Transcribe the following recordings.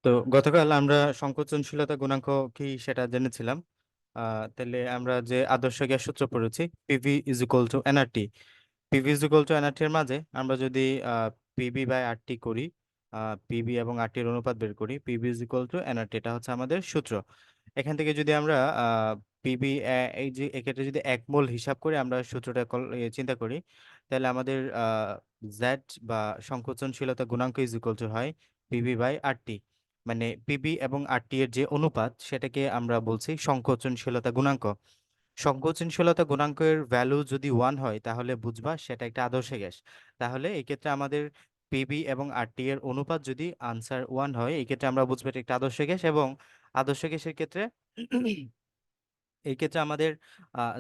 তো গতকাল আমরা সংকোচনশীলতা গুণাঙ্ক কি সেটা জেনেছিলাম। তাহলে আমরা যে আদর্শ গ্যাস সূত্র পড়েছি, PV is equal to nRT. PV is equal to nRT এর মাঝে আমরা যদি পিভি বাই আরটি করি, পিভি এবং আরটির অনুপাত বের করি, PV is equal to nRT, এটা হচ্ছে আমাদের সূত্র। এখান থেকে যদি আমরা পিভি, এই যে এক্ষেত্রে যদি এক মোল হিসাব করে আমরা সূত্রটা চিন্তা করি, তাহলে আমাদের জেড বা সংকোচনশীলতা গুণাঙ্ক ইজ ইকুয়াল টু হয় পিভি বাই আরটি। মানে পিবি এবং আরটি এর যে অনুপাত সেটাকে আমরা বলছি সংকোচনশীলতা গুণাঙ্ক। সংকোচনশীলতা গুণাঙ্কের ভ্যালু যদি 1 হয় তাহলে বুঝবা সেটা একটা আদর্শ গ্যাস। তাহলে এই ক্ষেত্রে আমাদের পিবি এবং আরটি এর অনুপাত যদি আনসার 1 হয়, এই ক্ষেত্রে আমরা বুঝবো এটা একটা আদর্শ গ্যাস। এবং আদর্শ গ্যাসের ক্ষেত্রে এই ক্ষেত্রে আমাদের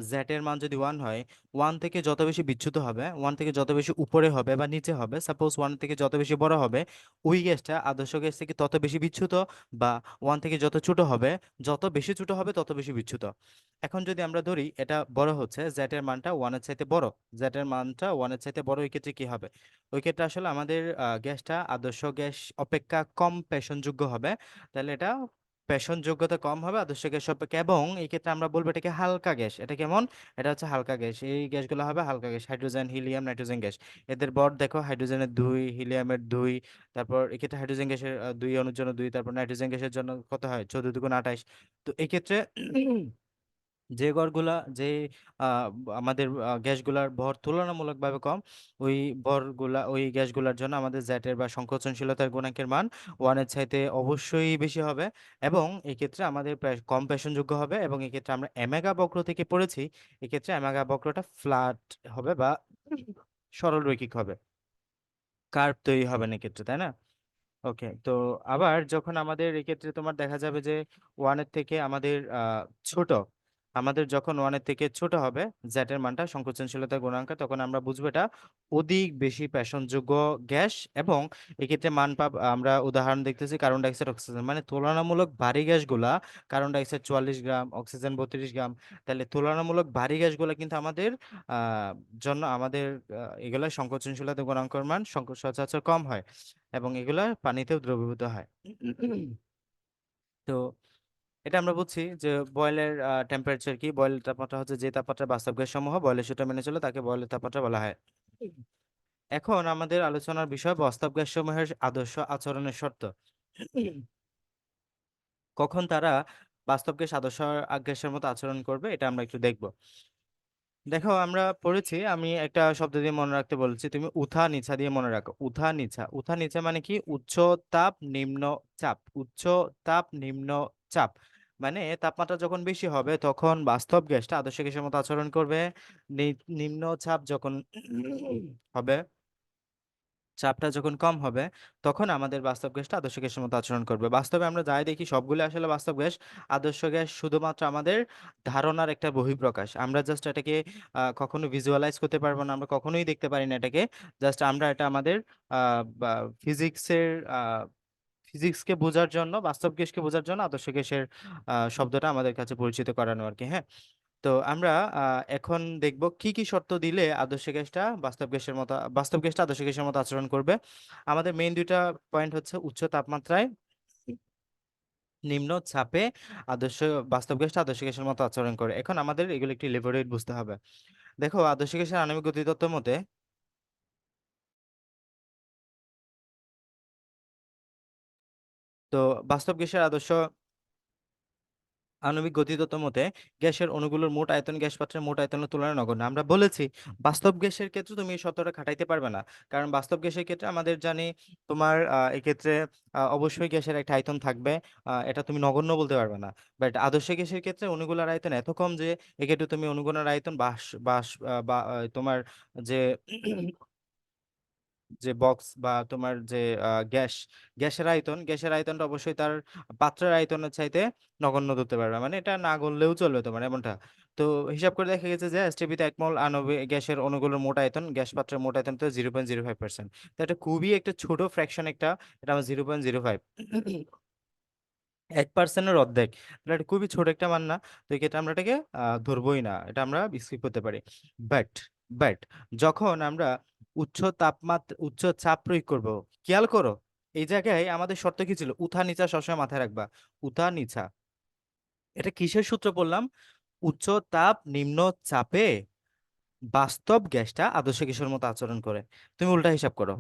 জেড এর মান যদি 1 হয়, 1 থেকে যত বেশি বিচ্যুত হবে, 1 থেকে যত বেশি উপরে হবে বা নিচে হবে, সাপোজ 1 থেকে যত বেশি বড় হবে, ওই গ্যাসটা আদর্শ গ্যাস থেকে তত বেশি বিচ্যুত। বা 1 থেকে যত ছোট হবে, যত বেশি ছোট হবে তত বেশি বিচ্যুত। এখন যদি আমরা ধরি এটা বড় হচ্ছে, জেড এর মানটা 1 এর চাইতে বড়, জেড এর মানটা 1 এর চাইতে বড়, ওই ক্ষেত্রে কি হবে? ওই ক্ষেত্রে আসলে আমাদের গ্যাসটা আদর্শ গ্যাস অপেক্ষা কম পেষণযোগ্য হবে। তাহলে এটা পেষণ যোগ্যতা কম হবে আদর্শ গ্যাস অপেক্ষা। এবং এই ক্ষেত্রে আমরা বলবো এটাকে হালকা গ্যাস। এটা কেমন? এটা হচ্ছে হালকা গ্যাস। এই গ্যাসগুলো হবে হালকা gas. Hydrogen, helium, nitrogen gas, এদের ভর দেখো, হাইড্রোজেনের 2, হিলিয়ামের 2, তারপর এক্ষেত্রে হাইড্রোজেন গ্যাসের 2 অণুর জন্য 2, তারপর নাইট্রোজেন গ্যাসের জন্য কত হয়? 14 দুগুণ 28। তো এই ক্ষেত্রে যে গড়গুলা, যে আমাদের গ্যাসগুলার ভর তুলনামূলকভাবে কম, ওই ভরগুলা, ওই গ্যাসগুলার জন্য আমাদের জ্যাটের বা সংকোচনশীলতার গুণাঙ্কের মান 1 এর চাইতে অবশ্যই বেশি হবে। এবং এক্ষেত্রে আমাদের কম পেষণযোগ্য হবে। এবং এক্ষেত্রে আমরা অ্যামেগা বক্র থেকে পড়েছি, এক্ষেত্রে অ্যামেগা বক্রটা ফ্ল্যাট হবে বা সরল রৈখিক হবে, কার্ভ তৈরি হবে না এক্ষেত্রে, তাই না? ওকে। তো আবার যখন আমাদের এক্ষেত্রে তোমার দেখা যাবে যে ওয়ানের থেকে আমাদের ছোট, আমাদের যখন ওয়ানের থেকে ছোট হবে জেড এর মানটা, সংকোচনশীলতা গুণাঙ্ক, তখন আমরা বুঝবো এটা অধিক বেশি পেষণযোগ্য গ্যাস। এবং এক্ষেত্রে মান পাব আমরা উদাহরণ দেখতেছি কার্বন ডাইঅক্সাইড, অক্সিজেন, মানে তুলনামূলক ভারী গ্যাসগুলা, কার্বন ডাইঅক্সাইড 44 গ্রাম, অক্সিজেন 32 গ্রাম। তাহলে তুলনামূলক ভারী গ্যাসগুলা কিন্তু আমাদের আহ জন্য আমাদের এগুলা সংকোচনশীলতা গুণাঙ্কের মান সচরাচর কম হয়, এবং এগুলা পানিতেও দ্রবীভূত হয়। তো এটা আমরা বুঝছি যে বয়েলের টেম্পারেচার কি, বয়েলের তাপমাত্রা হচ্ছে যে তাপমাত্রা বাস্তব গ্যাস সমূহ বয়েলের সূত্র মেনে চলে তাকে বয়েলের তাপমাত্রা বলা হয়। এখন আমাদের আলোচনার বিষয় বাস্তব গ্যাস সমূহের আদর্শ আচরণের শর্ত। কখন তারা বাস্তব গ্যাস আদর্শ গ্যাসের মতো আচরণ করবে এটা আমরা একটু দেখব। দেখো, আমরা পড়েছি, আমি একটা শব্দ দিয়ে মনে রাখতে বলছি, তুমি উঠা নিচা দিয়ে মনে রাখো। উঠা নিচা, উঠা নিচা মানে কি? উচ্চ তাপ নিম্ন চাপ, উচ্চ তাপ নিম্ন চাপ। মানে তাপমাত্রা যখন বেশি হবে তখন বাস্তব গ্যাসটা আদর্শ গ্যাসের মতো আচরণ করবে। নিম্ন চাপ যখন হবে, চাপটা যখন কম হবে, তখন আমাদের বাস্তব গ্যাসটা আদর্শ গ্যাসের মতো আচরণ করবে। বাস্তবে আমরা যাই দেখি সবগুলো আসলে বাস্তব গ্যাস। আদর্শ গ্যাস শুধুমাত্র আমাদের ধারণার একটা বহিঃপ্রকাশ। আমরা জাস্ট এটাকে কখনো ভিজুয়ালাইজ করতে পারবো না, আমরা কখনোই দেখতে পারি না এটাকে। জাস্ট আমরা এটা আমাদের ফিজিক্সের ফিজিক্সকে বোঝার জন্য, বাস্তব গ্যাসকে বোঝার জন্য আদর্শ গ্যাসের শব্দটা আমাদের কাছে পরিচিত করানো আর কি। হ্যাঁ। তো আমরা এখন দেখব কি কি শর্ত দিলে আদর্শ গ্যাসটা বাস্তব গ্যাসের মতো, বাস্তব গ্যাসটা আদর্শ গ্যাসের মতো আচরণ করবে। আমাদের মেইন দুইটা পয়েন্ট হচ্ছে উচ্চ তাপমাত্রায় নিম্ন চাপে আদর্শ, বাস্তব গ্যাসটা আদর্শ গ্যাসের মতো আচরণ করে। এখন আমাদের এগুলো একটু লেবোরেট বুঝতে হবে। দেখো, আদর্শ গ্যাসের আণবিক গতিতত্ত্ব মতে, তো বাস্তব গ্যাসের আদর্শ আণবিক গতিতত্ত্ব মতে গ্যাসের অণুগুলোর মোট আয়তন গ্যাস পাত্রের মোট আয়তনের তুলনায় নগণ্য। আমরা বলেছি বাস্তব গ্যাসের ক্ষেত্রে তুমি এই শর্তটা খাটাইতে পারবে না, কারণ বাস্তব গ্যাসের ক্ষেত্রে আমাদের জানি তোমার এক্ষেত্রে অবশ্যই গ্যাসের একটা আয়তন থাকবে, এটা তুমি নগণ্য বলতে পারবে না। বাট আদর্শ গ্যাসের ক্ষেত্রে অণুগুলোর আয়তন এত কম যে এক্ষেত্রে তুমি অণুগুলোর আয়তন বাস বাস বা তোমার যে যে বক্স বা তোমার যে গ্যাস, গ্যাসের আয়তনটা অবশ্যই তার পাত্রের আয়তনের চাইতে নগণ্য ধরতে পারবে, মানে এটা না গণলেও চলবে তোমার এমনটা। তো হিসাব করে দেখা গেছে যে এসটিপিতে এক মোল আণবিক গ্যাসের অণুগুলোর মোট আয়তন গ্যাস পাত্রের মোট আয়তন তো 0.05%। তো এটা খুবই একটা ছোট ফ্র্যাকশন, একটা, এটা আমার 0.05, 1%-এর অর্ধেক। তাহলে এটা খুবই ছোট একটা মান না? তো এই ক্ষেত্রে আমরা এটাকে ধরবোই না, এটা আমরা স্কিপ করতে পারি। বাট বাট যখন আমরা উচ্চ তাপমাত্রা, উচ্চ চাপ প্রয়োগ করব, খেয়াল করো, এই জায়গায় আমাদের শর্ত কি ছিল? উঠা নিচা সবসময় মাথায় রাখবা। উঠা নিচা, এটা কিসের সূত্র বললাম? উচ্চ তাপ নিম্ন চাপে বাস্তব গ্যাসটা আদর্শ গ্যাসের মতো আচরণ করে। তুমি উল্টা হিসাব করো।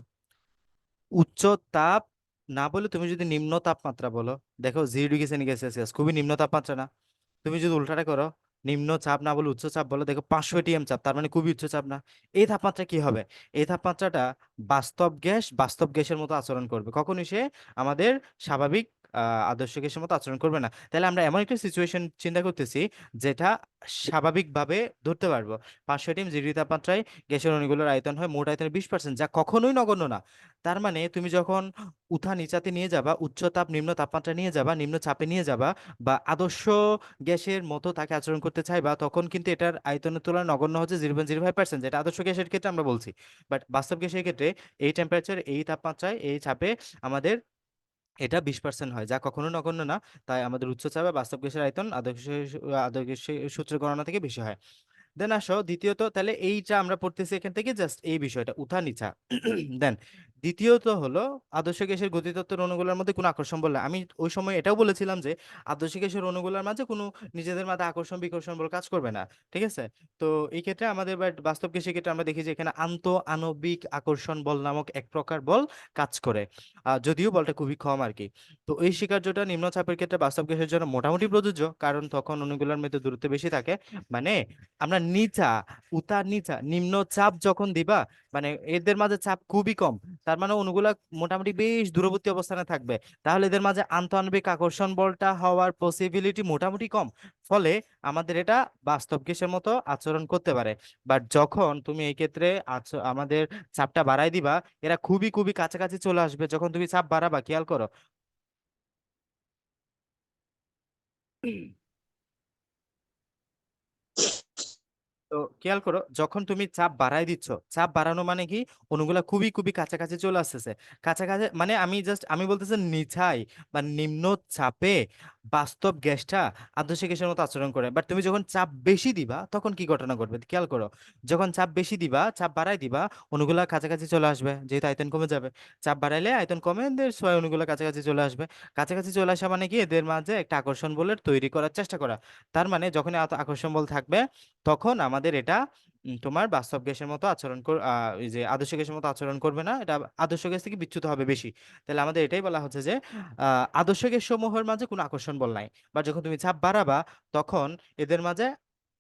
উচ্চ তাপ না বলে তুমি যদি নিম্ন তাপমাত্রা বলো, দেখো 0 ডিগ্রি সেলসিয়াস খুবই নিম্ন তাপমাত্রা না? তুমি যদি উল্টাটা করো, নিম্ন চাপ না বলে উচ্চ চাপ বলো, দেখো 500 ATM চাপ, তার মানে খুবই উচ্চ চাপ না? এই তাপমাত্রা কি হবে? এই তাপমাত্রাটা বাস্তব গ্যাসের মতো আচরণ করবে। কখনই সে আমাদের স্বাভাবিক আদর্শ গ্যাসের মতো আচরণ করবে না। তাহলে আমরা এমন একটা সিচুয়েশন চিন্তা করতেছি যেটা স্বাভাবিকভাবে ধরতে পারবো। 500 ডিগ্রি তাপমাত্রায় গ্যাসের অণুগুলোর আয়তন হয় মোট আয়তনের 20%, যা কখনোই নগণ্য না। তার মানে তুমি যখন উঠা নিচাতে নিয়ে যাবা, উচ্চ তাপ নিম্ন তাপমাত্রা নিয়ে যাবা, নিম্ন চাপে নিয়ে যাবা, বা আদর্শ গ্যাসের মতো তাকে আচরণ করতে চাইবা, তখন কিন্তু এটার আয়তনের তুলনায় নগণ্য হচ্ছে 0.05%, যেটা আদর্শ গ্যাসের ক্ষেত্রে আমরা বলছি। বাট বাস্তব গ্যাসের ক্ষেত্রে এই টেম্পারেচার, এই তাপমাত্রায়, এই চাপে আমাদের এটা 20% হয়, যা কখনো নগণ্য না। তাই আমাদের উচ্চ চাপে বাস্তব গ্যাসের আয়তন আদর্শ গ্যাসের সূত্রের গণনা থেকে বেশি হয়। দেন আসো দ্বিতীয়ত, তাহলে এইটা আমরা পড়তেছি এখান থেকে জাস্ট এই বিষয়টা উঠা নিচা। দেন দ্বিতীয়ত হলো আদর্শ গ্যাসের গতিতত্ত্বের অণুগুলোর মধ্যে কোনো আকর্ষণ বল নাই। আমি ওই সময় এটাও বলেছিলাম যে আদর্শ গ্যাসের অণুগুলোর মাঝে কোনো নিজেদের মাঝে আকর্ষণ বিকর্ষণ বল কাজ করবে না। ঠিক আছে? তো এই ক্ষেত্রে আমাদের বাস্তব গ্যাসের ক্ষেত্রে আমরা দেখি যে এখানে আণবিক আকর্ষণ বল নামক এক প্রকার বল কাজ করে, যদিও বলটা খুবই কম আর কি। তো এই স্বীকার্যটা নিম্নচাপের ক্ষেত্রে বাস্তব গ্যাসের জন্য মোটামুটি প্রযোজ্য, কারণ তখন অণুগুলোর মধ্যে দূরত্ব বেশি থাকে। মানে আমরা উতার নিচা নিম্ন চাপ যখন দিবা, মানে এদের মাঝে চাপ খুবই কম, তার মানে অণুগুলা মোটামুটি বেশ দূরবর্তী অবস্থানে থাকবে। তাহলে এদের মাঝে আন্তঃআণবিক আকর্ষণ বলটা হওয়ার পসিবিলিটি মোটামুটি কম। ফলে আমাদের এটা বাস্তব গ্যাসের মতো আচরণ করতে পারে। বাট যখন তুমি এই ক্ষেত্রে আমাদের চাপটা বাড়াই দিবা, এরা খুবই খুবই কাছাকাছি চলে আসবে। যখন তুমি চাপ বাড়াবা, খেয়াল করো। তো খেয়াল করো, যখন তুমি চাপ বাড়াই দিচ্ছ, চাপ বাড়ানো মানে কি? অণুগুলা খুবই খুবই কাছাকাছি চলে আসতেছে। কাছাকাছি মানে আমি বলতেছি নিচাই বা নিম্ন চাপে বাস্তব গ্যাসটা আদর্শ গ্যাসের মতো আচরণ করে। বাট তুমি যখন চাপ বেশি দিবা, তখন কি ঘটনা ঘটবে খেয়াল করো। যখন চাপ বেশি দিবা, চাপ বাড়াই দিবা, অণুগুলা কাছাকাছি চলে আসবে, যেহেতু আয়তন কমে যাবে। চাপ বাড়াইলে আয়তন কমে, এদের সোয়া অণুগুলা কাছাকাছি চলে আসবে। কাছাকাছি চলে আসা মানে কি? এদের মাঝে একটা আকর্ষণ বলের তৈরি করার চেষ্টা করা। তার মানে যখন আকর্ষণ বল থাকবে, তখন আমাদের এটা তোমার বাস্তব গ্যাসের মতো এই যে আদর্শ গ্যাসের মতো আচরণ করবে না, এটা আদর্শ গ্যাস থেকে বিচ্যুত হবে বেশি। তাহলে আমাদের এটাই বলা হচ্ছে যে আদর্শ গ্যাস সমূহের মাঝে কোনো আকর্ষণ বল নাই। বা যখন তুমি চাপ বাড়াবা, তখন এদের মাঝে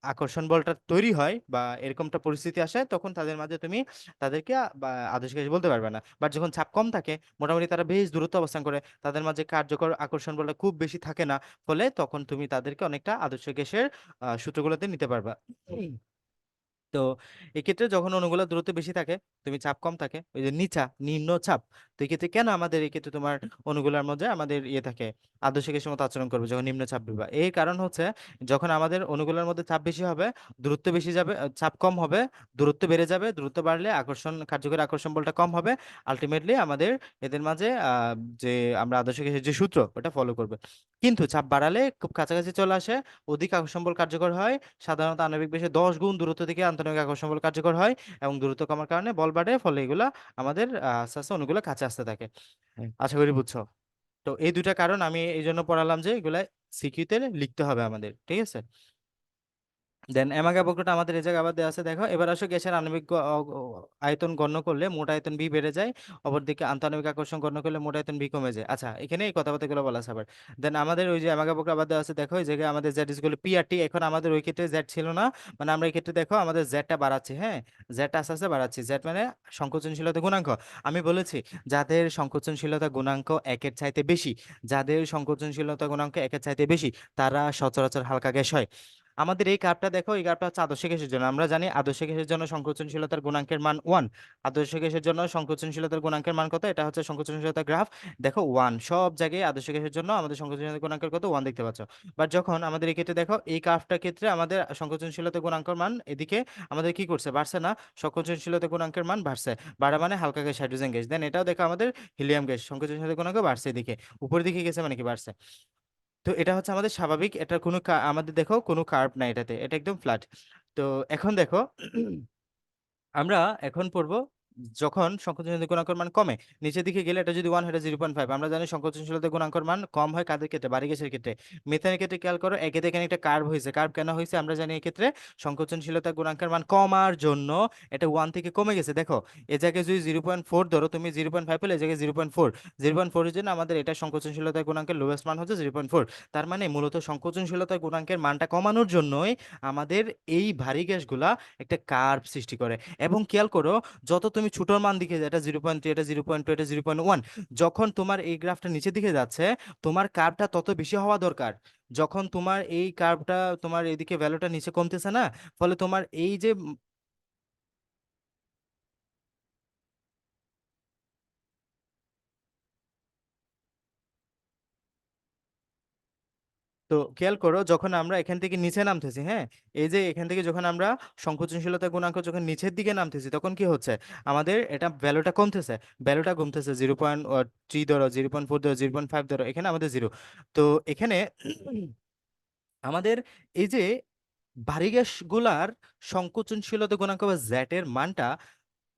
আকর্ষণ বলটা তৈরি হয় বা এরকমটা পরিস্থিতি আসে, তখন তাদের মাঝে তুমি তাদেরকে বা আদর্শ গ্যাস বলতে পারবে না। বাট যখন চাপ কম থাকে, মোটামুটি তারা বেশ দূরত্ব অবস্থান করে, তাদের মাঝে কার্যকর আকর্ষণ বলটা খুব বেশি থাকে না, ফলে তখন তুমি তাদেরকে অনেকটা আদর্শ গ্যাসের সূত্রগুলোতে নিতে পারবা। তো এক্ষেত্রে যখন অণুগুলো দূরত্ব বেশি থাকে, তুমি চাপ কম থাকে, ওই যে নিম্ন চাপ, তো এক্ষেত্রে কেন আমাদের এক্ষেত্রে তোমার অণুগুলোর মধ্যে আমাদের ইয়ে থাকে, আদর্শ গ্যাসের মতো আচরণ করবে যখন নিম্ন চাপ দিবা? এই কারণ হচ্ছে, যখন আমাদের অণুগুলোর মধ্যে চাপ বেশি হবে, দূরত্ব বেশি যাবে, চাপ কম হবে, দূরত্ব বেড়ে যাবে, দূরত্ব বাড়লে কার্যকরী আকর্ষণ বলটা কম হবে। আলটিমেটলি আমাদের এদের মাঝে যে আমরা আদর্শ গ্যাসের যে সূত্র, ওটা ফলো করবে। কিন্তু চাপ বাড়ালে খুব কাছাকাছি চলে আসে, অধিক আকর্ষণ বল কার্যকর হয়। সাধারণত আণবিক বেশে 10 গুণ দূরত্ব থেকে আন্তঃনায়িক আকর্ষণ বল কার্যকর হয়, এবং দূরত্ব কমার কারণে বল বাড়ে, ফলে এগুলা আমাদের আস্তে আস্তে অণুগুলো কাছে আসতে থাকে। আশা করি বুঝছো। তো এই দুইটা কারণ আমি এই জন্য পড়ালাম যে এগুলা সিকিউতে লিখতে হবে আমাদের, ঠিক আছে? দেন এমাগা বক্রটা আমাদের এই জায়গায় আবার দেওয়া আছে, দেখো। এবার আসো, গ্যাসের আণবিক আয়তন গণ্য করলে মোট আয়তন বি বেড়ে যায়, অপরদিকে আন্তঃআণবিক আকর্ষণ গণ্য করলে মোট আয়তন বি কমে যায়। আচ্ছা, এখানে এই কথাবার্তাগুলো বলা আছে আবার। দেন আমাদের ওই যে এমাগা বক্র আবার দেওয়া আছে, দেখো এই জায়গায় আমাদের জেড ইজ পি আর টি। এখন আমাদের ওই ক্ষেত্রে জেড ছিল না, মানে আমরা এই ক্ষেত্রে দেখো আমাদের জেডটা বাড়াচ্ছি। হ্যাঁ, জেডটা আস্তে আস্তে বাড়াচ্ছি। জেড মানে সংকোচনশীলতা গুণাঙ্ক। আমি বলেছি, যাদের সংকোচনশীলতা গুণাঙ্ক একের চাইতে বেশি, যাদের সংকোচনশীলতা গুণাঙ্ক একের চাইতে বেশি, তারা সচরাচর হালকা গ্যাস হয়। আমাদের এই কার্ভটা দেখো, এই কার্ভটা হচ্ছে আদর্শ গ্যাসের জন্য। আমরা জানি আদর্শ গ্যাসের জন্য সংকোচনশীলতার গুণাঙ্কের মান 1। আদর্শ গ্যাসের জন্য সংকোচনশীলতার গুণাঙ্কের মান কত? এটা হচ্ছে সংকোচনশীলতার গ্রাফ। দেখো 1 সব জায়গায়, আদর্শ গ্যাসের জন্য আমাদের সংকোচনশীলতার গুণাঙ্কের কত? 1 দেখতে পাচ্ছ। বাট যখন আমাদের এই ক্ষেত্রে দেখো, এই কার্ভটার ক্ষেত্রে আমাদের সংকোচনশীলতা গুণাঙ্কের মান এদিকে আমাদের কি করছে? বাড়ছে না? সংকোচনশীলতা গুণাঙ্কের মান বাড়ছে। বাড়া মানে হালকা গ্যাস, হাইড্রোজেন গ্যাস। দেন এটাও দেখো আমাদের হিলিয়াম গ্যাস, সংকোচনশীলতা গুণাঙ্ক বাড়ছে এদিকে, উপরের দিকে গেছে মানে কি বাড়ছে। তো এটা হচ্ছে আমাদের স্বাভাবিক, এটা কোনো আমাদের দেখো কোনো কার্ভ নাই এটাতে, এটা একদম ফ্ল্যাট। তো এখন দেখো, আমরা এখন পড়বো যখন সংকোচনশীলতা গুণাঙ্কের মান কমে, নিচের দিকে গেলে এটা যদি 1 হয়, এটা 0.5। আমরা জানি সংকোচনশীলতা গুণাঙ্কের মান কম হয় কাদের ক্ষেত্রে? বাড়ি গ্যাসের ক্ষেত্রে। মিথেনের ক্ষেত্রে খেয়াল করো, একে এখানে একটা কার্ভ হয়েছে। কার্ভ কেন হয়েছে আমরা জানি, এই ক্ষেত্রে সংকোচনশীলতা গুণাঙ্কের মান কমার জন্য এটা 1 থেকে কমে গেছে। দেখো এ জায়গায় যদি 0.4 ধরো, তুমি 0.5 পেলে এই জায়গায় 0.4। 0.4 এর জন্য আমাদের এটা সংকোচনশীলতা গুণাঙ্কের লোয়েস্ট মান হচ্ছে 0.4। তার মানে মূলত সংকোচনশীলতা গুণাঙ্কের মানটা কমানোর জন্যই আমাদের এই ভারী গ্যাসগুলা একটা কার্ভ সৃষ্টি করে। এবং খেয়াল করো, যত তুমি ছোটোর মান দিকে যায়, এটা 0.3, এটা 0.2, এটা 0.1, যখন তোমার এই গ্রাফটা নিচের দিকে যাচ্ছে, তোমার কার্ভটা তত বেশি হওয়া দরকার। যখন তোমার এই কার্ভটা, তোমার এইদিকে ভ্যালুটা নিচে কমতেছে না, ফলে তোমার এই যে তো খেয়াল করো, যখন আমরা এখান থেকে নিচে নামতেছি, হ্যাঁ, এই যে এখান থেকে যখন আমরা সংকোচনশীলতা গুণাঙ্ক যখন নিচের দিকে নামতেছি, তখন কি হচ্ছে, আমাদের এটা ভ্যালুটা কমতেছে। ভ্যালুটা কমতেছে 0.3 ধরো, 0.4 ধরো, 0.5 ধরো, এখানে আমাদের জিরো। তো এখানে আমাদের এই যে ভারী গ্যাসগুলার সংকোচনশীলতা গুণাঙ্ক বা জ্যাট এর মানটা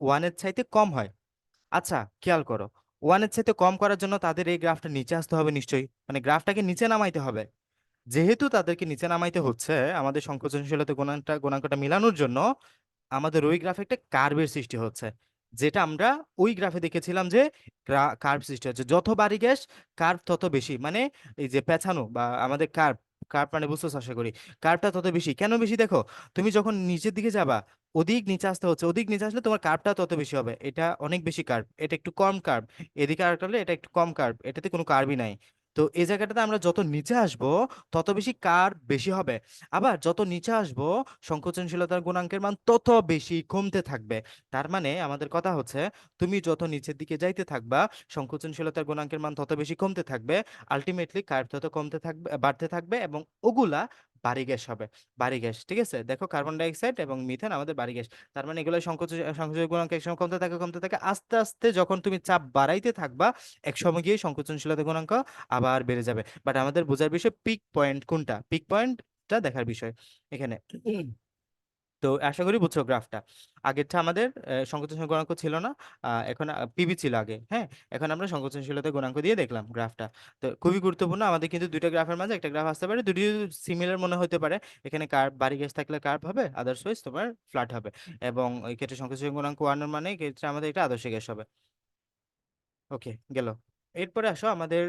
ওয়ানের চাইতে কম হয়। আচ্ছা খেয়াল করো, ওয়ানের চাইতে কম করার জন্য তাদের এই গ্রাফটা নিচে আসতে হবে নিশ্চয়ই, মানে গ্রাফটাকে নিচে নামাইতে হবে। যেহেতু তাদেরকে নিচে নামাইতে হচ্ছে আমাদের সংকোচনশীলতা গুণাঙ্কটা মিলানোর জন্য, আমাদের ওই গ্রাফে একটা কার্ভের সৃষ্টি হচ্ছে। যেটা আমরা ওই গ্রাফে দেখেছিলাম যে কার্ভ সৃষ্টি হচ্ছে, যত বাড়ি গ্যাস কার্ভ তত বেশি, মানে এই যে পেছানো বা আমাদের কার্ভ, কার্ভ মানে বুঝতে আশা করি, কার্ভটা তত বেশি। কেন বেশি দেখো, তুমি যখন নিচের দিকে যাবা, অধিক নিচে আসতে হচ্ছে, অধিক নিচে আসলে তোমার কার্ভটা তত বেশি হবে। এটা অনেক বেশি কার্ভ, এটা একটু কম কার্ভ। এদিকে আর হলে এটা একটু কম কার্ভ, এটাতে কোনো কার্ভই নাই। তো এই জায়গাটাতে আমরা যত নিচে আসবো, তত বেশি কার্ভ বেশি হবে। আবার যত নিচে আসবো, সংকোচনশীলতার গুণাঙ্কের মান তত বেশি কমতে থাকবে। তার মানে আমাদের কথা হচ্ছে, তুমি যত নিচের দিকে যাইতে থাকবা, সংকোচনশীলতার গুণাঙ্কের মান তত বেশি কমতে থাকবে। আলটিমেটলি কার্ভ তত কমতে থাকবে, বাড়তে থাকবে, এবং ওগুলা বাড়ি গ্যাস হবে। বাড়ি গ্যাস, ঠিক আছে, দেখো কার্বন ডাই অক্সাইড এবং মিথেন আমাদের বাড়ি গ্যাস। তার মানে এগুলো সংকোচন গুণাঙ্ক একসময় কমতে থাকে, কমতে থাকে, আস্তে আস্তে যখন তুমি চাপ বাড়াইতে থাকবা, একসময় গিয়ে সংকোচনশীলতা গুণাঙ্ক আবার বেড়ে যাবে। বাট আমাদের বোঝার বিষয় পিক পয়েন্ট কোনটা, পিক পয়েন্টটা দেখার বিষয় এখানে। তো আশা করি বুঝছো গ্রাফটা। আগেরটা আমাদের সংকোচনশীল গুণাঙ্ক ছিল না, এখন পিবি ছিল আগে, হ্যাঁ। এখন আমরা সংকোচনশীলতা গুণাঙ্ক দিয়ে দেখলাম গ্রাফটা। তো খুবই গুরুত্বপূর্ণ, আমাদের কিন্তু দুইটা গ্রাফের মাঝে একটা গ্রাফ আসতে পারে, দুটি সিমিলার মনে হতে পারে। এখানে কার্ভ, বাড়ি গ্যাস থাকলে কার্ভ হবে, আদার্সওয়াইজ তোমার ফ্ল্যাট হবে। এবং এই ক্ষেত্রে সংকোচন গুণাঙ্ক 1 এর মানে এই ক্ষেত্রে আমাদের এটা আদর্শ গ্যাস হবে। ওকে, গেল। এরপরে আসো আমাদের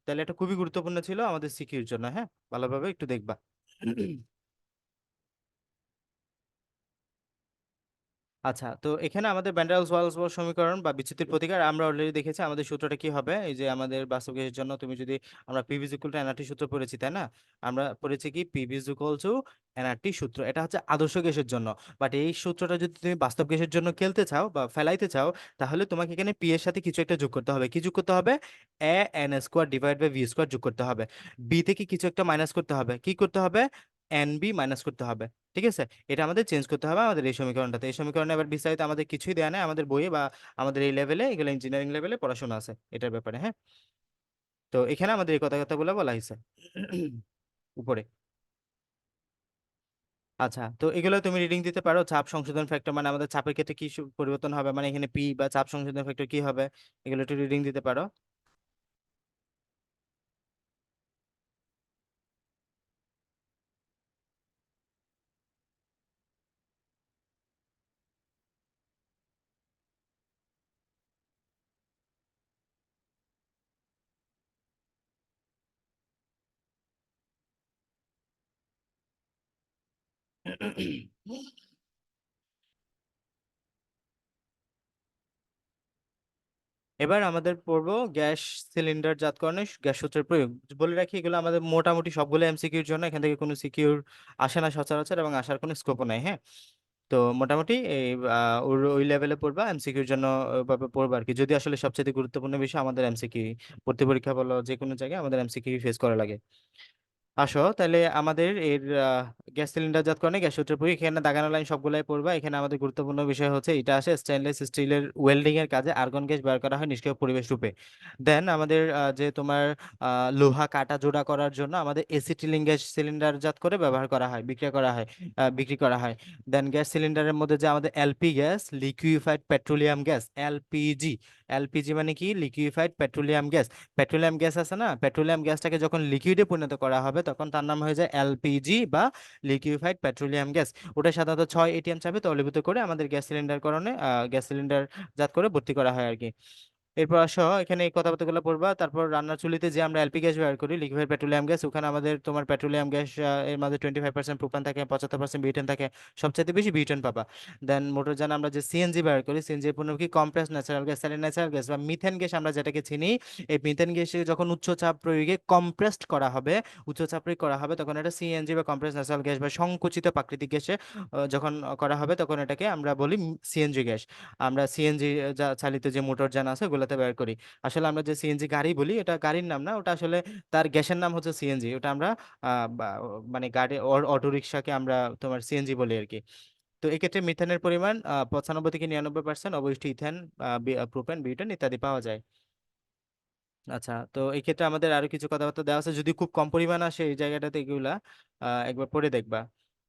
তাহলে এটা খুবই গুরুত্বপূর্ণ ছিল আমাদের সিকিউর জন্য, হ্যাঁ, ভালোভাবে একটু দেখবা। আচ্ছা, তো এখানে আমাদের ভ্যান ওয়ালস সমীকরণ বা বিচ্যুতির প্রতিকার আমরা অলরেডি দেখেছি। আমাদের সূত্রটা কি হবে, এই যে আমাদের বাস্তব গ্যাসের জন্য তুমি যদি, আমরা পিভি ইকুয়াল টু এনআরটি সূত্র পড়েছি তাই না? আমরা পড়েছি কি, পিভি ইকুয়াল টু এনআরটি সূত্র, এটা হচ্ছে আদর্শ গ্যাসের জন্য। বাট এই সূত্রটা যদি তুমি বাস্তব গ্যাসের জন্য খেলতে চাও বা ফেলাইতে চাও, তাহলে তোমাকে এখানে পি এর সাথে কিছু একটা যোগ করতে হবে। কি যোগ করতে হবে? A n square divide by v square যোগ করতে হবে। বি থেকে কিছু একটা মাইনাস করতে হবে। কি করতে হবে? এন বি মাইনাস করতে হবে। ঠিক আছে, এটা আমাদের চেঞ্জ করতে হবে আমাদের এই সমীকরণটাতে। এই সমীকরণে আবার বিস্তারিত আমাদের কিছুই দেওয়া নেই আমাদের বইয়ে বা আমাদের এই লেভেলে, এগুলো ইঞ্জিনিয়ারিং লেভেলে পড়াশোনা আছে এটার ব্যাপারে, হ্যাঁ। তো এখানে আমাদের এই কথাগুলো বলা হয়েছে উপরে। আচ্ছা, তো এগুলো তুমি রিডিং দিতে পারো। চাপ সংশোধন ফ্যাক্টর মানে আমাদের চাপের ক্ষেত্রে কি পরিবর্তন হবে, মানে এখানে পি বা চাপ সংশোধন ফ্যাক্টর কি হবে, এগুলো একটু রিডিং দিতে পারো। এবার আমাদের পড়বো গ্যাস সিলিন্ডার জাতকরণে গ্যাস সূত্রের প্রয়োগ। বলে রাখি, এগুলো আমাদের মোটামুটি সবগুলো এমসিকিউর জন্য, এখান থেকে কোনো সিকিউর আসে না সচরাচর, এবং আসার কোনো স্কোপও নাই, হ্যাঁ। তো মোটামুটি এই ওই লেভেলে পড়বা, এমসিকিউর জন্য ওইভাবে পড়বা আর কি। যদি আসলে সবচেয়ে গুরুত্বপূর্ণ বিষয় আমাদের এমসিকিউ, ভর্তি পরীক্ষা বলো যে কোনো জায়গায় আমাদের এমসিকিউ ফেস করা লাগে। আসো তাহলে আমাদের এর গ্যাস সিলিন্ডার জাতকরণে গ্যাস সূত্র পড়ি, এখানে দাগানো লাইন সবগুলাই পড়বা। এখানে আমাদের গুরুত্বপূর্ণ বিষয় হচ্ছে এটা আসে স্টেনলেস স্টিলের ওয়েল্ডিং এর কাজে আর্গন গ্যাস ব্যবহার করা হয় নিষ্ক্রিয় পরিবেশ রূপে। দেন আমাদের যে তোমার লোহা কাটা জোড়া করার জন্য আমাদের এসিটিলিন গ্যাস সিলিন্ডার জাত করে ব্যবহার করা হয়, বিক্রি করা হয়। দেন গ্যাস সিলিন্ডারের মধ্যে যে আমাদের LP gas, liquefied petroleum gas, LPG. LPG মানে কি? Liquefied petroleum gas. Petroleum gas আছে না, পেট্রোলিয়াম গ্যাসটাকে যখন লিকুইডে পরিণত করা হবে তখন তার নাম হয়ে যায় এলপিজি বা লিকুইফাইড পেট্রোলিয়াম গ্যাস। ওটা সাধারণত 6 ATM চাপে তরলীভূত করে আমাদের গ্যাস সিলিন্ডার করণে গ্যাস সিলিন্ডার জাত করে ভর্তি করা হয় আর কি। এরপর আসো এখানে এই কথাবার্তাগুলো পড়বা। তারপর রান্নার চুলিতে যে আমরা এলপি গ্যাস ব্যবহার করি, লিকুইফাইড পেট্রোলিয়াম গ্যাস, ওখানে আমাদের তোমার পেট্রোলিয়াম গ্যাস এর মধ্যে 25% প্রোপান থাকে, 75% বিউটেন থাকে, সবচেয়ে বেশি বিউটেন পাবা। দেন মোটরযান আমরা যে সিএনজি ব্যবহার করি, সিএনজি এর পূর্ণ কি compress natural gas, natural gas বা মিথেন গ্যাস আমরা যেটাকে চিনি। এই মিথেন গ্যাসে যখন উচ্চ চাপ প্রয়োগে কম্প্রেসড করা হবে, উচ্চ চাপ প্রয়োগ করা হবে, তখন এটা সিএনজি বা কম্প্রেস ন্যাচারাল গ্যাস বা সংকুচিত প্রাকৃতিক গ্যাসে যখন করা হবে তখন এটাকে আমরা বলি সিএনজি গ্যাস। আমরা সিএনজি চালিত যে মোটরযান আছে ওগুলোতে ব্যবহার করি। আসলে আমরা যে সিএনজি গাড়ি বলি, এটা গাড়ির নাম না, ওটা আসলে তার গ্যাসের নাম হচ্ছে সিএনজি। ওটা আমরা মানে গাড়ি অটো রিক্সাকে আমরা তোমার সিএনজি বলি আর কি। তো এক্ষেত্রে মিথেনের পরিমাণ 95 থেকে 99% অবশিষ্ট ইথেন, প্রোপেন, বিউটেন ইত্যাদি পাওয়া যায়। আচ্ছা, তো এই ক্ষেত্রে আমাদের আরো কিছু কথাবার্তা দেওয়া আছে, যদি খুব কম পরিমাণ আসে এই জায়গাটাতে এগুলা একবার পড়ে দেখবা।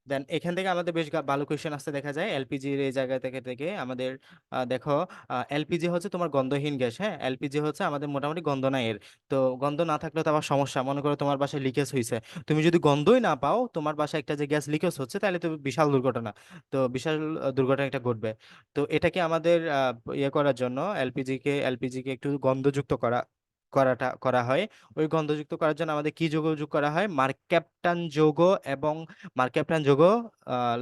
দেন এখান থেকে আমাদের বেশ ভালো কোয়েশ্চেন আসতে দেখা যায় এলপিজির এই জায়গা থেকে থেকে আমাদের দেখো, এলপিজি হচ্ছে তোমার গন্ধহীন গ্যাস। হ্যাঁ, এলপিজি হচ্ছে আমাদের মোটামুটি গন্ধ নাই এর। তো গন্ধ না থাকলে তো আবার সমস্যা, মনে করো তোমার বাসায় লিকেজ হয়েছে, তুমি যদি গন্ধই না পাও, তোমার বাসায় একটা যে গ্যাস লিকেজ হচ্ছে, তাহলে তো বিশাল দুর্ঘটনা। তো বিশাল দুর্ঘটনা একটা ঘটবে। তো এটাকে আমাদের ইয়ে করার জন্য এলপিজিকে একটু গন্ধযুক্ত করা হয়। ওই গন্ধযুক্ত করার জন্য আমাদের কি যৌগ যোগ করা হয়? মার্কেপটান যৌগ এবং মার্কেপটান যৌগ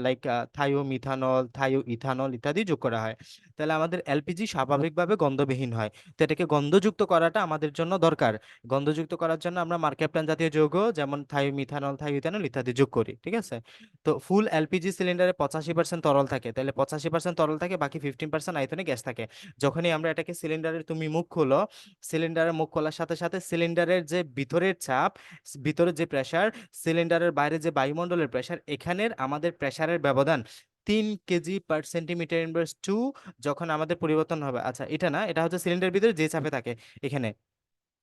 লাইক থায়োমিথানল, থায়োইথানল ইত্যাদি যোগ করা হয়। তাহলে আমাদের এলপিজি স্বাভাবিকভাবে গন্ধবিহীন হয়। তো এটাকে গন্ধযুক্ত করাটা আমাদের জন্য দরকার। গন্ধযুক্ত করার জন্য আমরা মার্কেপটান জাতীয় যৌগ যেমন থায়োমিথানল, থায়োইথানল ইত্যাদি যোগ করি, ঠিক আছে? তো ফুল এলপিজি সিলিন্ডারে 85% তরল থাকে, তাহলে 85% তরল থাকে, বাকি 15% আয়তনে গ্যাস থাকে। যখনই আমরা এটাকে সিলিন্ডারের তুমি মুখ খোলো, সিলিন্ডারের মুখ খোলার সাথে সাথে সিলিন্ডারের যে ভিতরের চাপ, ভিতরের যে প্রেসার, সিলিন্ডারের বাইরে যে বায়ুমণ্ডলের প্রেসার, এখানের আমাদের প্রেসারের ব্যবধান 3 কেজি/সেন্টিমিটার ইনভার্স 2 যখন আমাদের পরিবর্তন হবে। আচ্ছা, এটা না, এটা হচ্ছে সিলিন্ডারের ভিতরে যে চাপে থাকে, এখানে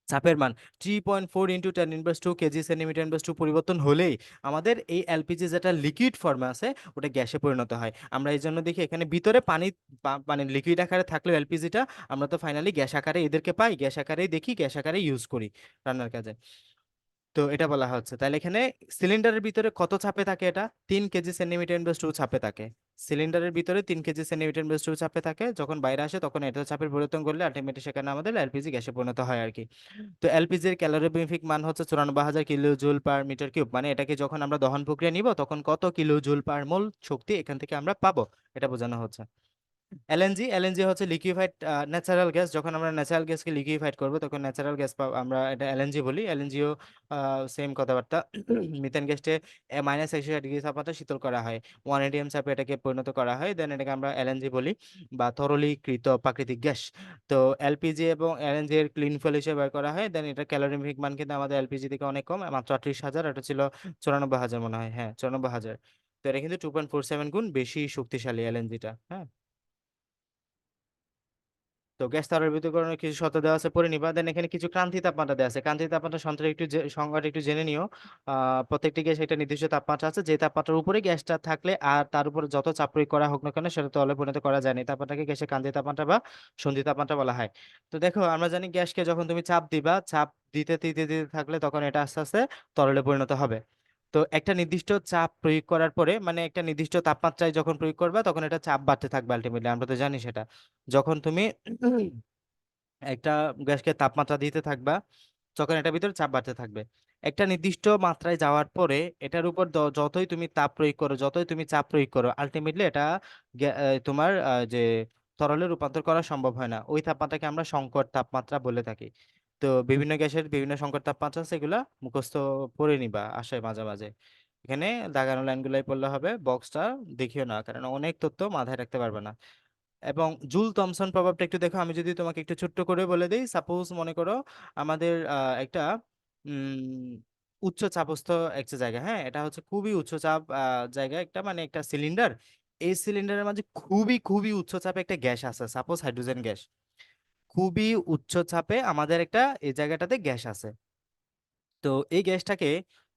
চাপের মান 3.4 × 10⁻²কেজি/সেন্টিমিটার ইনভার্স 2 পরিবর্তন হলেই আমাদের এই এলপিজি যেটা লিকুইড ফর্মে আছে ওটা গ্যাসে পরিণত হয়। আমরা এই জন্য দেখি এখানে ভিতরে পানি, মানে লিকুইড আকারে থাকলেও এলপিজিটা আমরা তো ফাইনালি গ্যাস আকারে এদেরকে পাই, গ্যাস আকারেই দেখি, গ্যাস আকারে ইউজ করি রান্নার কাজে। তো এটা বলা হচ্ছে, তাহলে এখানে সিলিন্ডারের ভিতরে কত চাপে থাকে? এটা 3 কেজি/সেন্টিমিটার ইনভার্স 2 চাপে থাকে। সিলিন্ডারের ভিতরে 3 কেজি/সেন্টিমিটার ইনভার্স 2 চাপে থাকে, যখন বাইরে আসে তখন এটা চাপের পরিবর্তন করলে আলটিমেটলি সেখানে আমাদের এলপিজি গ্যাসে পরিণত হয় আর কি। তো এলপিজির ক্যালোরিফিক মান হচ্ছে 94,000 কিলো জুল/মিটার কিউব, মানে এটাকে যখন আমরা দহন প্রক্রিয়া নিব তখন কত কিলো জুল পার মোল শক্তি এখান থেকে আমরা পাবো, এটা বোঝানো হচ্ছে। এলএনজি হচ্ছে লিকুইফাইড ন্যাচারাল গ্যাস। যখন আমরা ন্যাচারাল গ্যাসকে লিকুইফাইড করব তখন ন্যাচারাল গ্যাস আমরা এটা এলএনজি বলি। এলএনজিও সেম কথাবার্তা। মিথেন গ্যাসকে -160 ডিগ্রি তাপমাত্রা শীতল করা হয়, 1 ATM চাপে এটাকে পরিণত করা হয়, দেন এটাকে আমরা এলএনজি বলি বা তরলীকৃত প্রাকৃতিক গ্যাস। তো এলপিজি এবং এলএনজি এর ক্লিন ফুয়েল হিসেবে ব্যবহার করা হয়। দেন এটা ক্যালোরিফিক মান কিন্তু আমাদের এলপিজি থেকে অনেক কম, মাত্র 38,000, এটা ছিল 94,000 মনে হয়, হ্যাঁ 94,000। তো এটা কিন্তু 2.47 গুণ বেশি শক্তিশালী এলএনজিটা। হ্যাঁ, তো গ্যাস তারলীকরণের কিছু শর্ত দেওয়া আছে, পড়ে নিবা। দেন এখানে কিছু ক্রান্তীয় তাপমাত্রা দেওয়া আছে। ক্রান্তীয় তাপমাত্রা সন্ত্রের একটু সংজ্ঞাটা একটু জেনে নিও। প্রত্যেকটি গ্যাস একটা নির্দিষ্ট তাপমাত্রা আছে, যে তাপমাত্রার উপরে গ্যাসটা থাকলে আর তার উপরে যত চাপ প্রয়োগ করা হোক না কেন সেটা তরলে পরিণত করা যায় না। এই তাপমাত্রাকে গ্যাসের ক্রান্তীয় তাপমাত্রা বা সন্ধি তাপমাত্রা বলা হয়। তো দেখো, আমরা জানি গ্যাসকে যখন তুমি চাপ দিবা, চাপ দিতে দিতে দিতে থাকলে তখন এটা আস্তে আস্তে তরলে পরিণত হবে। তো একটা নির্দিষ্ট চাপ প্রয়োগ করার পরে, মানে একটা নির্দিষ্ট তাপমাত্রায় যখন প্রয়োগ করবা তখন এটা চাপ বাড়তে থাকবে আলটিমেটলি, আমরা তো জানি সেটা। যখন তুমি একটা গ্যাসকে তাপমাত্রা দিতে থাকবা তখন এটার ভিতরে চাপ বাড়তে থাকবে। একটা নির্দিষ্ট মাত্রায় যাওয়ার পরে এটার উপর যতই তুমি তাপ প্রয়োগ করো, যতই তুমি চাপ প্রয়োগ করো, আলটিমেটলি এটা তোমার যে তরলে রূপান্তর করা সম্ভব হয় না। ওই তাপমাত্রাকে আমরা সংকট তাপমাত্রা বলে থাকি। তো বিভিন্ন গ্যাসের বিভিন্ন সংকট তাপমাত্রা আছে, এগুলা মুখস্থ পড়ে নিবা আসে মাঝে মাঝে। এখানে দাগানো লাইনগুলাই পড়লে হবে, বক্সটা দেখিও না, কারণ অনেক তথ্য মাথায় রাখতে পারবে না। এবং জুল থমসন প্রভাবটা একটু দেখো, আমি যদি তোমাকে একটু ছোট্ট করে বলে দিই, সাপোজ মনে করো আমাদের একটা উচ্চ চাপস্থ একটা জায়গা, হ্যাঁ, এটা হচ্ছে খুবই উচ্চ চাপ জায়গা, একটা মানে একটা সিলিন্ডার। এই সিলিন্ডারের মাঝে খুবই খুবই উচ্চ চাপে একটা গ্যাস আছে, সাপোজ হাইড্রোজেন গ্যাস। খুবই উচ্চ চাপে আমাদের একটা এই জায়গাটাতে গ্যাস আছে। তো এই গ্যাসটাকে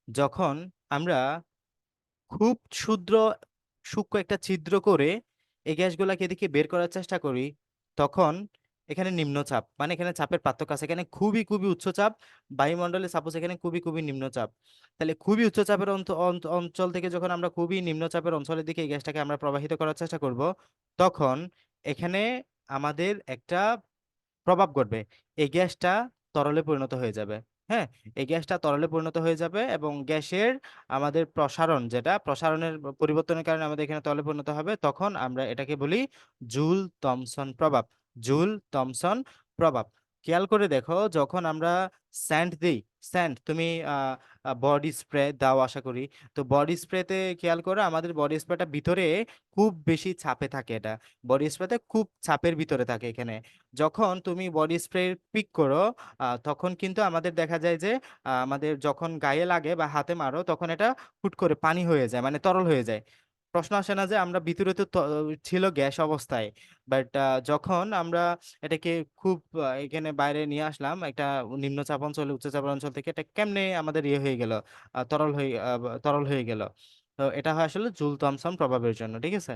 যখন আমরা খুব ক্ষুদ্র সূক্ষ্ম একটা ছিদ্র করে এই গ্যাসগুলাকে এদিকে বের করার চেষ্টা করি, তখন এখানে নিম্নচাপ, মানে এখানে চাপের পার্থক্য আছে, এখানে খুবই খুবই উচ্চ চাপ বায়ুমণ্ডলে, সাপোজ এখানে খুবই খুবই নিম্নচাপ। তাহলে খুবই উচ্চ চাপের অঞ্চল থেকে যখন আমরা খুবই নিম্নচাপের অঞ্চলের দিকে এই গ্যাসটাকে আমরা প্রবাহিত করার চেষ্টা করব, তখন এখানে আমাদের একটা প্রভাব ঘটবে। এই গ্যাসটা তরলে পরিণত হয়ে যাবে। হ্যাঁ, এই গ্যাসটা তরলে পরিণত হয়ে যাবে এবং গ্যাসের আমাদের প্রসারণ, যেটা প্রসারণের পরিবর্তনের কারণে আমাদের এখানে তরলে পরিণত হবে, তখন আমরা এটাকে বলি জুল থমসন প্রভাব। জুল থমসন প্রভাব। খেয়াল করে দেখো, যখন আমরা স্যান্ড দিই, স্যান্ড তুমি বডি স্প্রে দাও আশা করি। তো বডি স্প্রেতে খেয়াল করো, আমাদের বডি স্প্রেটা ভিতরে খুব বেশি চাপে থাকে, এটা বডি স্প্রেতে খুব চাপের ভিতরে থাকে এখানে। যখন তুমি বডি স্প্রে পিক করো, তখন কিন্তু আমাদের দেখা যায় যে আমাদের যখন গায়ে লাগে বা হাতে মারো, তখন এটা হুট করে পানি হয়ে যায়, মানে তরল হয়ে যায়। প্রশ্ন আসে না যে আমরা ভিতরে তো ছিল গ্যাস অবস্থায়, বাট যখন আমরা এটাকে খুব এখানে বাইরে নিয়ে আসলাম একটা নিম্নচাপ অঞ্চলে, উচ্চচাপ অঞ্চল থেকে, এটা কেমনে আমাদের ইয়ে হয়ে গেল, তরল হয়ে গেল। তো এটা হয় আসলে জুল থমসন প্রভাবের জন্য, ঠিক আছে।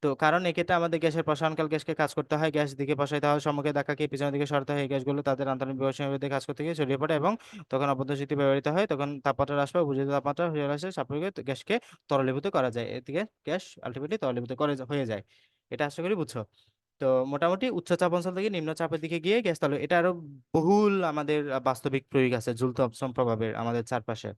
তো কারণ এক্ষেত্রে আমাদের গ্যাসের প্রসারণকাল গ্যাসকে কাজ করতে হয়, গ্যাস দিকে প্রসারিত হয়, সম্মুখে ধাক্কাকে পিছনের দিকে সরাতে হয়, এই গ্যাসগুলো তাদের আন্তরিক বিভাগসমূহের মধ্যে কাজ করতে গিয়ে ছড়িয়ে পড়ে এবং তখন অপদ্য শক্তি ব্যবহৃত হয়, তখন তাপমাত্রা হ্রাস পায়, উপযোগিত তাপমাত্রা হয়ে আসে, সাপেক্ষে গ্যাসকে তরলীভূত করা যায়, এদিকে গ্যাস আলটিমেটলি তরলীভূত করে হয়ে যায়। এটা আশা করি বুঝছো। তো মোটামুটি উচ্চ চাপ অঞ্চল থেকে নিম্ন চাপের দিকে গিয়ে গ্যাস তরল, এটা আরো বহুল আমাদের বাস্তবিক প্রয়োগ আছে জুল থমসন প্রভাবের আমাদের চারপাশে।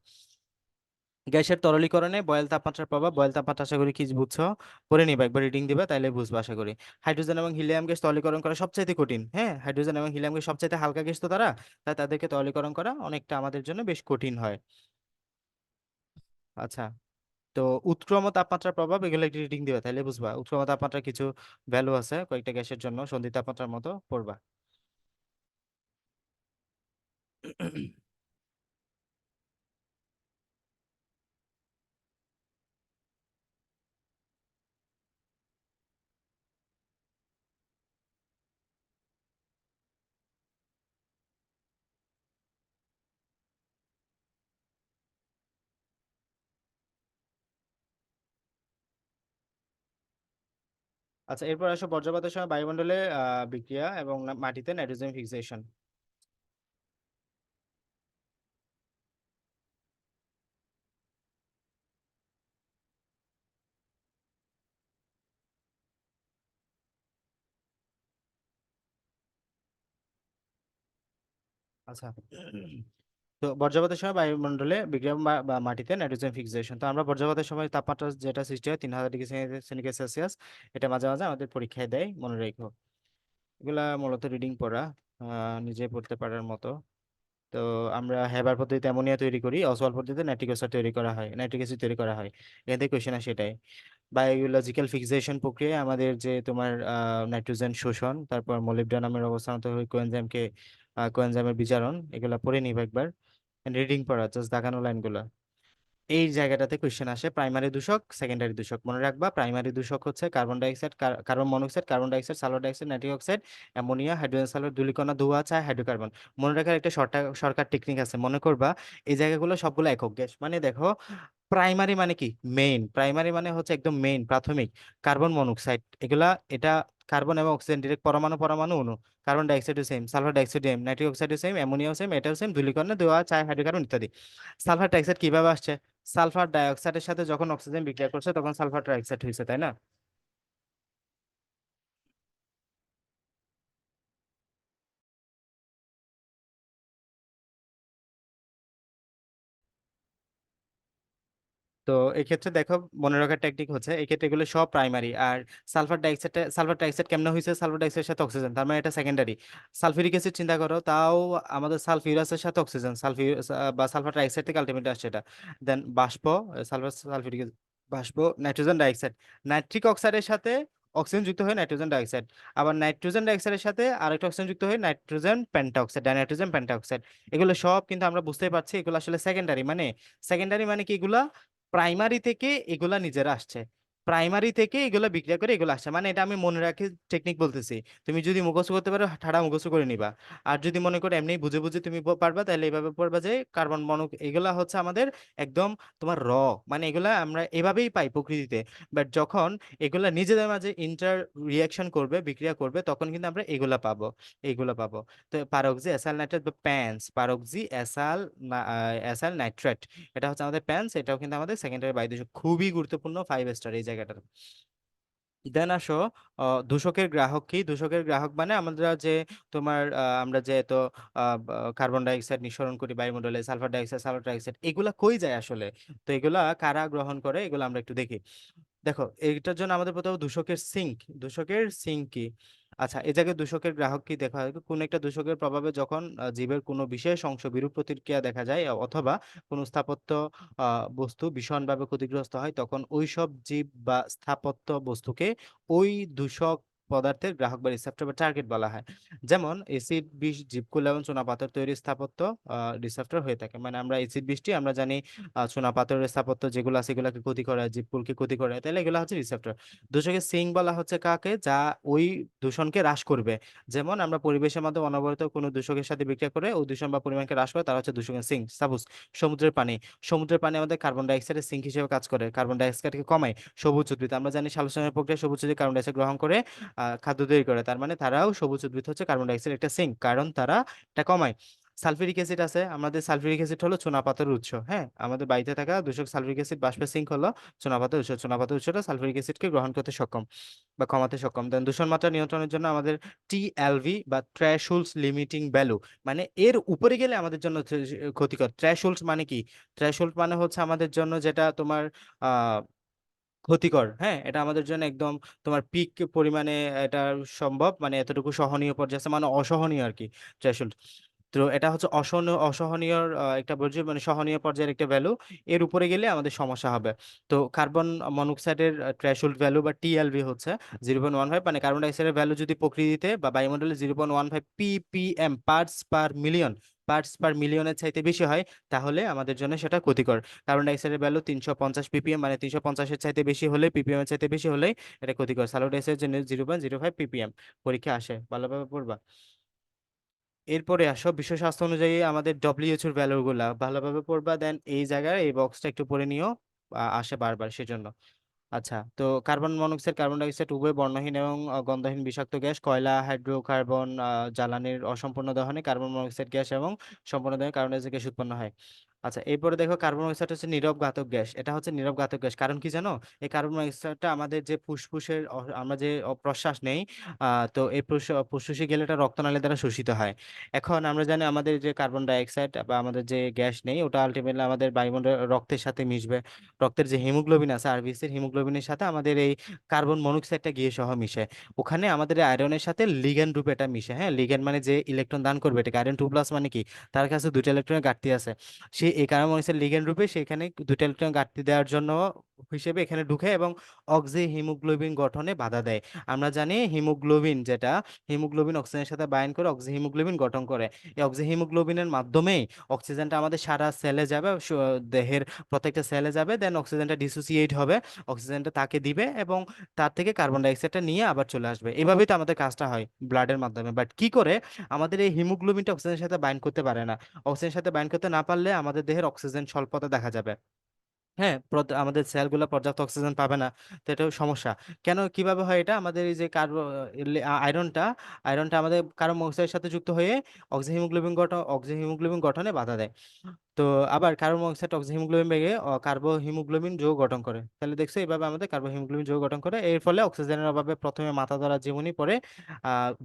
গ্যাসের তরলীকরণে বয়েল তাপমাত্রার প্রভাব, বয়েল তাপমাত্রা আশা করি কি বুঝছো, পড়ে নিবা, একবার রিডিং দিবা তাইলে বুঝবা আশা করি। হাইড্রোজেন এবং হিলিয়াম গ্যাস তরলীকরণ করা সবচাইতে কঠিন, হ্যাঁ, হাইড্রোজেন এবং হিলিয়াম গ্যাস সবচাইতে হালকা গ্যাস তো তারা, তাই তাদেরকে তরলীকরণ করা অনেকটা আমাদের জন্য বেশ কঠিন হয়। আচ্ছা, তো উৎক্রম তাপমাত্রার প্রভাব, এগুলো একটু রিডিং দিবা তাইলে বুঝবা। উৎক্রম তাপমাত্রার কিছু ভ্যালু আছে কয়েকটা গ্যাসের জন্য, সন্ধি তাপমাত্রার মতো পড়বা। আচ্ছা, এরপর আসো বজ্রপাতের সময় বায়ুমণ্ডলে বিক্রিয়া এবং মাটিতে নাইট্রোজেন ফিক্সেশন। আচ্ছা, তো বজ্রপাতের সময় বায়ুমণ্ডলে বিক্রিয়া বা মাটিতে নাইট্রোজেন ফিক্সেশন। তো আমরা বজ্রপাতের সময় তাপমাত্রা যেটা সৃষ্টি হয় 3000 ডিগ্রি সেন্টিগ্রেড সেলসিয়াস, এটা মাঝে মাঝে আমাদের পরীক্ষায় দেয়, মনে রেখো। এগুলা মূলত রিডিং পড়া, নিজে পড়তে পারার মতো। তো আমরা হেবার পদ্ধতিতে অ্যামোনিয়া তৈরি করি, অসওয়াল পদ্ধতিতে নাইট্রিক অক্সাইড তৈরি করা হয়, নাইট্রিক অ্যাসিড তৈরি করা হয়। এখান থেকে কোয়েশ্চেন আসে এটাই। বায়োলজিক্যাল ফিক্সেশন প্রক্রিয়ায় আমাদের যে তোমার নাইট্রোজেন শোষণ, তারপর মোলিবডেনামের অবস্থান, কোয়েনজাইমকে কোয়েনজাইমের বিচারণ, এগুলা পড়ে নিব একবার। রিডিং পড়া, জাস্ট দাগানো লাইনগুলা। এই জায়গাটাতে কোয়েশ্চেন আসে প্রাইমারি দূষক, সেকেন্ডারি দূষক মনে রাখবা। প্রাইমারি দূষক হচ্ছে carbon dioxide, carbon monoxide, carbon dioxide, sulphur dioxide, nitric oxide, ammonia, hydrogen sulphide, ধূলিকণা, ধোঁয়া, ছাই, হাইড্রোকার্বন। মনে রাখার একটা শর্টকাট টেকনিক আছে, মনে করবা এই জায়গাগুলো সবগুলো একক গ্যাস। মানে দেখো, প্রাইমারি মানে কি, মেইন। প্রাইমারি মানে হচ্ছে একদম মেইন, প্রাথমিক। কার্বন মনোক্সাইড, এগুলা, এটা কার্বন এবং অক্সিজেন ডিরেক্ট পরমাণু পরমাণু অণু। কার্বন ডাইঅক্সাইডও same, sulphur dioxide same, nitric অক্সাইডও সেম, অ্যামোনিয়াও সেম, এটাও সেম, ধূলিকণা, ধোঁয়া, ছাই, হাইড্রোকার্বন ইত্যাদি। সালফার ডাইঅক্সাইড কিভাবে আসছে? সালফার ডাইঅক্সাইডের সাথে যখন অক্সিজেন বিক্রিয়া করছে তখন সালফার ডাইঅক্সাইড হয়েছে, তাই না? তো এক্ষেত্রে দেখো, মনে রাখার টেকনিক হচ্ছে এক্ষেত্রে এগুলো সব প্রাইমারি। আর সালফার ডাইঅক্সাইড কেমনে হয়েছে? সালফার ডাইঅক্সাইডের সাথে অক্সিজেন, তার মানে এটা সেকেন্ডারি। সালফিউরিক অ্যাসিড চিন্তা করো, তাও আমাদের সালফিউরাসের সাথে অক্সিজেন, বা সালফার ডাইঅক্সাইড থেকে আলটিমেটলি আসছে এটা। দেন বাষ্প, সালফিউরিক বাষ্প, নাইট্রোজেন ডাইঅক্সাইড, নাইট্রিক অক্সাইডের সাথে অক্সিজেন যুক্ত হয়ে নাইট্রোজেন ডাইঅক্সাইড, আবার নাইট্রোজেন ডাইঅক্সাইডের সাথে আরেকটা অক্সিজেন যুক্ত হয়ে নাইট্রোজেন পেন্টাঅক্সাইড, ডাইনাইট্রোজেন পেন্টাঅক্সাইড। এগুলো সব কিন্তু আমরা বুঝতেই পারছি এগুলো আসলে সেকেন্ডারি। মানে সেকেন্ডারি মানে কি, এগুলা প্রাইমারি থেকে এগুলা নিজেরা আসছে, প্রাইমারি থেকে এগুলা বিক্রিয়া করে এগুলো আসছে। মানে এটা আমি মনে রাখি টেকনিক বলতেছি, তুমি যদি মুখস্থ করতে পারো ঠাড়া মুখস্থ করে নিবা। আর যদি মনে করো এমনি বুঝে বুঝে তুমি পারবা, তাহলে এইভাবে পড়বা যে কার্বন মনো এগুলা হচ্ছে আমাদের একদম তোমার মানে এগুলা আমরা এভাবেই পাই প্রকৃতিতে। বাট যখন এগুলা নিজেদের মাঝে ইন্টার রিয়াকশন করবে, বিক্রিয়া করবে, তখন কিন্তু আমরা এগুলা পাবো, এইগুলা পাবো। তো পারক্সি অ্যাসাইল নাইট্রেট বা প্যান্স, পারক্সি অ্যাসাইল অ্যাসাইল নাইট্রেট, এটা হচ্ছে আমাদের প্যান্স। এটাও কিন্তু আমাদের সেকেন্ডারি বায়ুদূষক, খুবই গুরুত্বপূর্ণ 5 স্টার এই জায়গাটার। দেন আসো দূষকের গ্রাহক কি। দূষকের গ্রাহক মানে আমরা যে তোমার আমরা যে এত কার্বন ডাই অক্সাইড নিঃসরণ করি বায়ুমণ্ডলে, sulphur die oxide, sulphur die oxide, এগুলা কই যায় আসলে? তো এগুলা কারা গ্রহণ করে, এগুলো আমরা একটু দেখি। দেখো এইটার জন্য আমাদের প্রথমে দূষকের সিঙ্ক, দূষকের সিঙ্ক কি। আচ্ছা, এই জায়গায় দূষকের গ্রাহক কি দেখা হয়, কোন একটা দূষকের প্রভাবে যখন জীবের কোনো বিশেষ অংশ বিরূপ প্রতিক্রিয়া দেখা যায়, অথবা কোনো স্থাপত্য বস্তু ভীষণভাবে ক্ষতিগ্রস্ত হয়, তখন ওই সব জীব বা স্থাপত্য বস্তুকে ওই দূষক পদার্থের গ্রাহক বা রিসেপ্টর বা টার্গেট বলা হয়। যেমন এসিড বিষ, জীবকুল এবং চুনাপাথর তৈরি স্থাপত্য রিসেপ্টর হয়ে থাকে। মানে আমরা এসিড বৃষ্টি আমরা জানি চুনাপাথরের স্থাপত্য যেগুলো আছে এগুলোকে ক্ষতি করে, জীবকুলকে ক্ষতি করে, তাহলে এগুলো হচ্ছে রিসেপ্টর। দূষকের সিং বলা হচ্ছে কাকে, যা ওই দূষণকে হ্রাস করবে। যেমন আমরা পরিবেশের মধ্যে অনবরত কোনো দূষকের সাথে বিক্রিয়া করে ওই দূষণ বা পরিমাণকে হ্রাস করে, তারা হচ্ছে দূষকের সিং। সাপোজ সমুদ্রের পানি, সমুদ্রের পানি আমাদের কার্বন ডাইঅক্সাইডের সিঙ্ক হিসেবে কাজ করে, কার্বন ডাইঅক্সাইডকে কমায়। সবুজ উদ্ভিদ আমরা জানি সালোকসংশ্লেষণের প্রক্রিয়া সবুজ উদ্ভিদ কার্বন ডাইঅক্সাইড গ্রহণ করে খাদ্য তৈরি করে, তার মানে তারাও সবুজ উদ্ভিদ হচ্ছে কার্বন ডাইঅক্সাইড একটা সিঙ্ক, কারণ তারা এটা কমায়। সালফিউরিক অ্যাসিড আছে আমাদের, সালফিউরিক অ্যাসিড হলো চুনাপাথরের উৎস। হ্যাঁ, আমাদের বাড়িতে থাকা দূষক সালফিউরিক অ্যাসিড বাষ্পের সিঙ্ক হলো চুনাপাথরের উৎস। চুনাপাথরের উৎসটা সালফিউরিক অ্যাসিডকে গ্রহণ করতে সক্ষম বা কমাতে সক্ষম। দেন দূষণ মাত্রা নিয়ন্ত্রণের জন্য আমাদের টিএলভি বা থ্রেশহোল্ড লিমিটিং ভ্যালু, মানে এর উপরে গেলে আমাদের জন্য ক্ষতিকর। থ্রেশহোল্ড মানে কি, থ্রেশহোল্ড মানে হচ্ছে আমাদের জন্য যেটা তোমার আহ ক্ষতিকর। হ্যাঁ, এটা আমাদের জন্য একদম তোমার পিক পরিমাণে এটা সম্ভব, মানে এতটুকু সহনীয় পর্যায়ে আছে, মানে অসহনীয় আর কি থ্রেশহোল্ড। তো এটা হচ্ছে অসহনীয় একটা পর্যায়ে, মানে সহনীয় পর্যায়ের একটা ভ্যালু। এর উপরে গেলে আমাদের সমস্যা হবে। তো কার্বন মনোক্সাইডের থ্রেশহোল্ড ভ্যালু বা টিএলভি হচ্ছে 0.15, মানে কার্বন ডাইঅক্সাইডের ভ্যালু যদি প্রকৃতিতে বা বায়ুমণ্ডলে 0.15 ppm parts per million, parts per মিলিয়নের চাইতে বেশি হয়, তাহলে আমাদের জন্য সেটা ক্ষতিকর। কার্বন ডাইঅক্সাইডের ভ্যালু 350 ppm, মানে 350-এর চাইতে বেশি হলে, ppm এর চাইতে বেশি হলে এটা ক্ষতিকর। সালফার ডাইঅক্সাইডের জন্য 0.05 ppm। পরীক্ষা আসে, ভালোভাবে পড়বা। এরপরে আসো বিশ্ব স্বাস্থ্য অনুযায়ী আমাদের ডব্লিউএইচওর ভ্যালু গুলা ভালোভাবে পড়বা। দেন এই জায়গায় এই বক্সটা একটু পড়ে নিও, আসে বারবার সেজন্য। আচ্ছা, তো কার্বন মনোক্সাইড, কার্বন ডাইঅক্সাইড উভয় বর্ণহীন এবং গন্ধহীন বিষাক্ত গ্যাস। কয়লা, হাইড্রোকার্বন জ্বালানির অসম্পূর্ণ দহনে কার্বন মনোক্সাইড গ্যাস এবং সম্পূর্ণ দহনে কার্বন ডাইঅক্সাইড গ্যাস উৎপন্ন হয়। আচ্ছা, এরপরে দেখো কার্বন মনোক্সাইড হচ্ছে নীরব ঘাতক গ্যাস। এটা হচ্ছে নীরব ঘাতক গ্যাস, কারণ কি জানো? এই কার্বন মনোক্সাইডটা আমাদের যে ফুসফুসের আমরা যে প্রশ্বাস নেই, তো এই ফুসফুসে গেলে এটা রক্তনালী দ্বারা শোষিত হয়। এখন আমরা জানি আমাদের যে কার্বন ডাই অক্সাইড বা আমাদের যে গ্যাস নেই, ওটা আলটিমেটলি আমাদের বায়ুমণ্ডল রক্তের সাথে মিশবে। রক্তের যে হিমোগ্লোবিন আছে, আরবিসির হিমোগ্লোবিনের সাথে আমাদের এই কার্বন মনোক্সাইডটা গিয়ে সহ মিশে। ওখানে আমাদের আয়রনের সাথে লিগ্যান্ড রূপে এটা মিশে। হ্যাঁ, লিগ্যান্ড মানে যে ইলেকট্রন দান করবে, এটা আয়রন 2+ মানে কি, তার কাছে দুটো ইলেকট্রনের ঘাটতি আছে। সে এই কার্বন মনোক্সাইড লিগ্যান্ড রূপে সেখানে দুটো ইলেকট্রন ঘাটতি দেওয়ার জন্য হিসেবে এখানে ঢুকে এবং অক্সি হিমোগ্লোবিন গঠনে বাধা দেয়। আমরা জানি হিমোগ্লোবিন যেটা, হিমোগ্লোবিন অক্সিজেনের সাথে বাইন্ড করে অক্সি হিমোগ্লোবিন গঠন করে। এই অক্সি হিমোগ্লোবিনের মাধ্যমেই অক্সিজেনটা আমাদের সারা সেলে যাবে, দেহের প্রত্যেকটা সেলে যাবে। দেন অক্সিজেনটা ডিসোসিয়েট হবে, অক্সিজেনটা তাকে দিবে এবং তার থেকে কার্বন ডাই অক্সাইডটা নিয়ে আবার চলে আসবে। এভাবেই তো আমাদের কাজটা হয় ব্লাডের মাধ্যমে। বাট কি করে আমাদের এই হিমোগ্লোবিনটা অক্সিজেনের সাথে বাইন্ড করতে পারে না। অক্সিজেনের সাথে বাইন্ড করতে না পারলে আমাদের দেহের অক্সিজেন স্বল্পতা দেখা যাবে। হ্যাঁ, আমাদের সেলগুলো পর্যাপ্ত অক্সিজেন পাবে না। তো এটাও সমস্যা। কেন, কিভাবে হয় এটা? আমাদের এই যে আয়রনটা, আয়রনটা আমাদের কার্বন মনোক্সাইডের সাথে যুক্ত হয়ে অক্সি হিমোগ্লোবিন গঠনে বাধা দেয়। তো আবার কার্বন মনোক্সাইড অক্সিহিমোগ্লোবিন ভেঙে কার্বোহিমোগ্লোবিন যৌগ গঠন করে। তাহলে দেখছো এইভাবে আমাদের কার্বোহিমোগ্লোবিন যৌগ গঠন করে। এর ফলে অক্সিজেনের অভাবে প্রথমে মাথা ধরা জীবনী পরে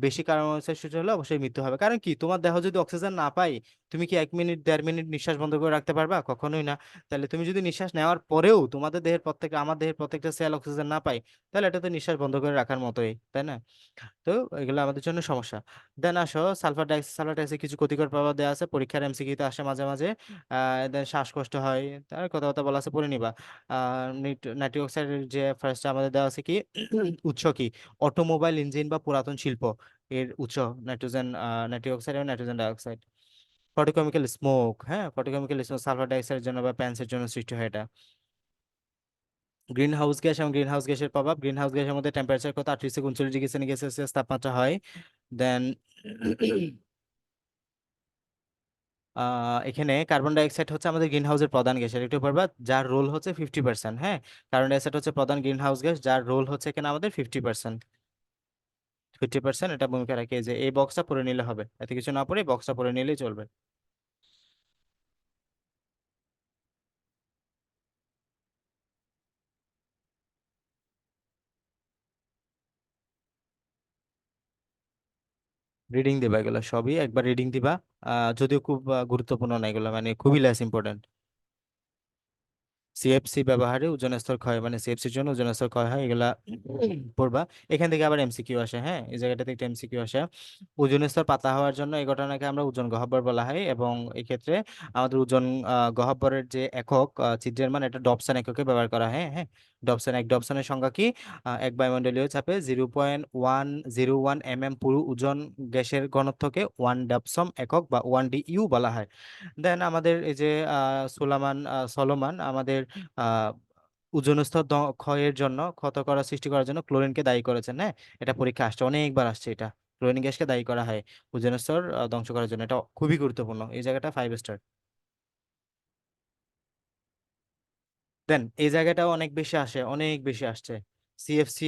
বেশি কার্বন মনোক্সাইড সূচি হলে অবশ্যই মৃত্যু হবে। কারণ কি, তোমার দেহ যদি অক্সিজেন না পাই, তুমি কি 1 মিনিট 1.5 মিনিট নিঃশ্বাস বন্ধ করে রাখতে পারবা? কখনোই না। তাহলে তুমি যদি নিঃশ্বাস নেওয়ার পরেও তোমাদের দেহের প্রত্যেকটা, আমার দেহের প্রত্যেকটা সেল অক্সিজেন না পাই, তাহলে এটা তো নিঃশ্বাস বন্ধ করে রাখার মতোই, তাই না? তো এগুলো আমাদের জন্য সমস্যা। দেন আসো সালফার ডাইঅক্সাইড, সালফার ডাইঅক্সাইড কিছু ক্ষতিকর প্রভাব দেওয়া আছে, পরীক্ষার এমসিকিউতে আসে মাঝে মাঝে। দেন শ্বাসকষ্ট হয়, তার কথাবার্তা বলা আছে পড়ে নিবা। নাইট্রিক অক্সাইডের যে ফার্স্টে আমাদের দেওয়া আছে কি উৎস কি, অটোমোবাইল ইঞ্জিন বা পুরাতন শিল্প এর উৎস নাইট্রোজেন, নাইট্রিক অক্সাইড এবং নাইট্রোজেন ডাইঅক্সাইড। ফটোকেমিক্যাল স্মোক, হ্যাঁ ফটোকেমিক্যাল স্মোক সালফার ডাইঅক্সাইডের জন্য বা প্যান্সের জন্য সৃষ্টি হয় এটা। গ্রিন হাউস গ্যাস এবং গ্রিন হাউস গ্যাসের প্রভাব, গ্রিন হাউস গ্যাসের মধ্যে টেম্পারেচার কত, 38 থেকে 39 ডিগ্রি সেলসিয়াস তাপমাত্রা হয়। দেন এখানে কার্বন ডাই অক্সাইড হচ্ছে আমাদের গ্রিন হাউসের প্রধান গ্যাস, এটা একটু পড়বা, যার রোল হচ্ছে 50%। হ্যাঁ, কার্বন ডাই অক্সাইড হচ্ছে প্রধান গ্রিন হাউস গ্যাস, যার রোল হচ্ছে এখানে আমাদের 50%। 50% এটা ভূমিকা রাখে। এই যে এই বক্সটা পড়ে নিলে হবে, এত কিছু না পড়ে বক্সটা পড়ে নিলেই চলবে। রিডিং দিবা, এগুলো সবই একবার রিডিং দিবা। যদিও খুব গুরুত্বপূর্ণ না এগুলো, মানে খুবই লেস ইম্পর্টেন্ট। সিএফসি ব্যবহারে ওজোন স্তর ক্ষয়, মানে সিএফসির জন্য ওজোন স্তর ক্ষয় হয়, এগুলা পড়বা। এখান থেকে আবার এমসিকিউ আসে, হ্যাঁ এই জায়গাটাতে একটা এমসিকিউ আসে। ওজোন স্তর পাতলা হওয়ার জন্য এই ঘটনাকে আমরা ওজোন গহ্বর বলা হয়, এবং এই ক্ষেত্রে আমাদের ওজোন গহ্বরের যে একক ছিদ্রের মান, এটা ডবসন এককে ব্যবহার করা হয়। হ্যাঁ, ডবসন, এক ডবসনের সংখ্যা কি, এক বায়ুমণ্ডলীয় চাপে 0.101 mm পুরো ওজোন গ্যাসের ঘনত্বকে 1 ডবসন একক বা 1 DU বলা হয়। দেন আমাদের এই যে সলোমান আমাদের আহ ওজোন স্তর ক্ষয়ের জন্য, ক্ষত করা সৃষ্টি করার জন্য ক্লোরিনকে দায়ী করেছেন। হ্যাঁ, এটা পরীক্ষা আসছে, অনেকবার আসছে এটা। ক্লোরিন গ্যাসকে দায়ী করা হয় ওজোন স্তর ধ্বংস করার জন্য, এটা খুবই গুরুত্বপূর্ণ, এই জায়গাটা 5 স্টার। দেন এই জায়গাটাও অনেক বেশি আসে, অনেক বেশি আসছে। সিএফসি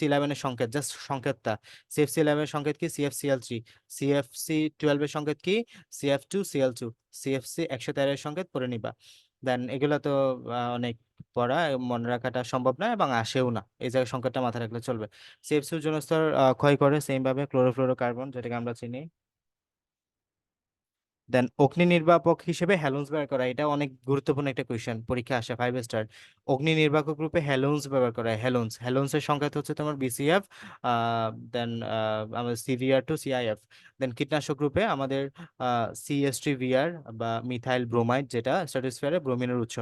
11 এর সংকেত, জাস্ট সংকেতটা। সিএফসি 11 এর সংকেত কি, CFCl3। CFC 12 এর সংকেত কি, CF2Cl2। CFC 113 এর সংকেত পড়ে নিবা। দেন এগুলো তো অনেক পড়া, মনে রাখাটা সম্ভব না এবং আসেও না, এই জায়গায় সংকেতটা মাথায় রাখলে চলবে। সিএফসি ওজোন স্তর ক্ষয় করে সেম ভাবে ক্লোরোফ্লোরোকার্বন, যেটাকে আমরা চিনি। দেন অগ্নি নির্বাপক হিসেবে হ্যালোনস ব্যবহার করা, এটা অনেক গুরুত্বপূর্ণ একটা কোয়েশ্চেন, পরীক্ষা আসে 5 স্টার। অগ্নি নির্বাপক রূপে হ্যালোনস ব্যবহার করা হয়, হ্যালোনসের সংখ্যা হচ্ছে তোমার BCF। দেন আমাদের CVR2 CIF। দেন কীটনাশক রূপে আমাদের CH3VR বা মিথাইল ব্রোমাইড, যেটা স্ট্রাটোস্ফিয়ারে ব্রোমিনের উৎস।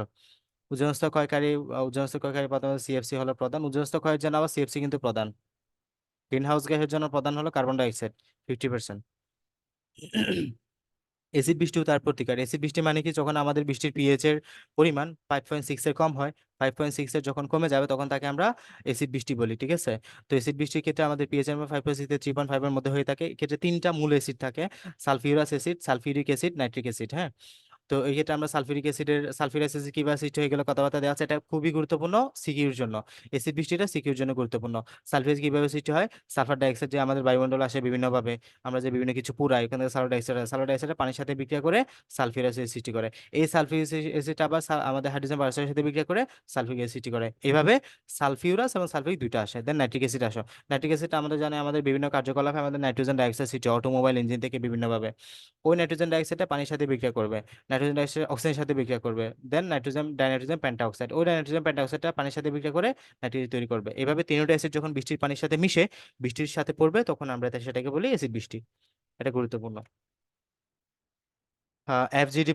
ওজোন স্তর ক্ষয়কারী পদার্থ CFC হলো প্রধান, ওজোন স্তর ক্ষয়ের জন্য আবার CFC কিন্তু প্রধান। গ্রিন হাউস গ্যাসের জন্য প্রধান হলো কার্বন ডাই অক্সাইড, 50%। এসিড বৃষ্টি ও তার প্রতিকার, এসিড বৃষ্টি মানে কি, যখন আমাদের বৃষ্টির পিএইচ এর পরিমাণ 5.6 এর কম হয়, 5.6 এর যখন কমে যাবে তখন তাকে আমরা এসিড বৃষ্টি বলি, ঠিক আছে। তো এসিড বৃষ্টির ক্ষেত্রে আমাদের পিএইচ এর 5.6 থেকে 3.5 এর মধ্যে হয়ে থাকে, এক্ষেত্রে তিনটা মূল অ্যাসিড থাকে, sulphurous acid, sulphuric acid, nitric acid. হ্যাঁ, তো এই ক্ষেত্রে আমরা সালফিউরিক অ্যাসিড কিভাবে সৃষ্টি হয়ে গেল কথাবার্তা দেওয়া আছে, এটা খুবই গুরুত্বপূর্ণ সিকিউর জন্য। এসিড বৃষ্টিটা সিকিউর জন্য গুরুত্বপূর্ণ। সালফিউরিক কিভাবে সৃষ্টি হয়, সালফার ডাইঅক্সাইড যে আমাদের বায়ুমণ্ডলে আসে বিভিন্নভাবে, আমরা যে বিভিন্ন কিছু পুরাই, ওখান থেকে সালফার ডাইঅক্সাইড পানির সাথে বিক্রিয়া করে সালফিউরিক অ্যাসিড সৃষ্টি করে। এই সালফিউরিক অ্যাসিড আবার আমাদের হাইড্রোজেন পারক্সাইডের সাথে বিক্রিয়া করে সালফিউরিক অ্যাসিড সৃষ্টি করে। এইভাবে সালফিউরাস এবং সালফিউরিক দুইটা আসে। দেন নাইট্রিক অ্যাসিড আসে। নাইট্রিক অ্যাসিড আমাদের জানে আমাদের বিভিন্ন কার্যকলাপে আমাদের নাইট্রোজেন ডাইঅক্সাইড সৃষ্টি হয়, অটোমোবাইল ইঞ্জিন থেকে বিভিন্নভাবে। ওই নাইট্রোজেন ডাইঅক্সাইডটা পানির সাথে বিক্রিয়া করবে, নাইট্রোজেন ডাইঅক্সাইড অক্সিজেনের সাথে বিক্রিয়া করবে, দেন ডাইনাইট্রোজেন পেন্টাঅক্সাইড, ওই ডাইনাইট্রোজেন পেন্টাঅক্সাইডটা পানির সাথে বিক্রিয়া করে নাইট্রোজেন তৈরি করবে। এভাবে তিনটা অ্যাসিড যখন বৃষ্টির পানির সাথে মিশে বৃষ্টির সাথে পড়বে, তখন আমরা সেটাকে বলি অ্যাসিড বৃষ্টি। এটা গুরুত্বপূর্ণ। এফজিডি